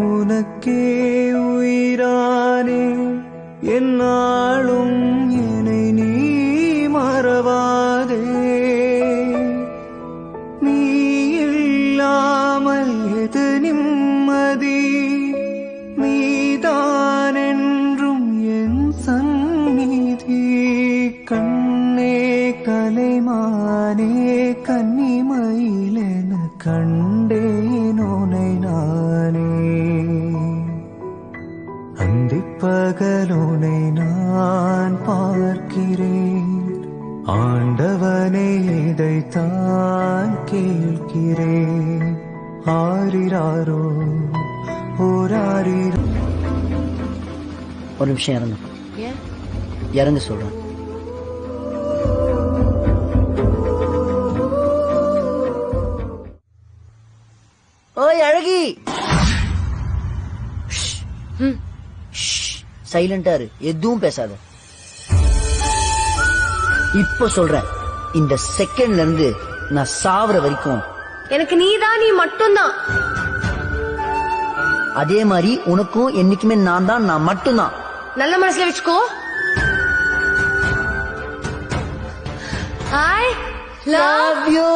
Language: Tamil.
உனக்கே உயிரானே என்னாலும் என்னை நீ மறவாதே. நீ இல்லாமல் எது நிம்மதி, நீதான் என்றும் என் சந்நிதி. கண்ணே கலைமானே கன்னிமயிலென கண்டேன் உனை நானே. அந்திப்பகலுனை நான் பார்க்கிறேன், ஆண்டவனே இதைத்தான் கேட்கிறேன். ஆரிராரோ ஓராரிரோ. ஒரு நிமிஷம் இறங்க. இறங்க சொல்றேன். ஓய் அழகி, சைலண்டா இரு, எதுவும் பேசாத. இப்ப சொல்றேன், இந்த செகண்ட்ல இருந்து நான் சாவற வரைக்கும் எனக்கு நீதான், நீ மட்டும்தான். அதே மாதிரி உனக்கும் என்னைக்குமே நான் தான், நான் மட்டும்தான். நல்ல மனசுல வச்சுக்கோ. I love you.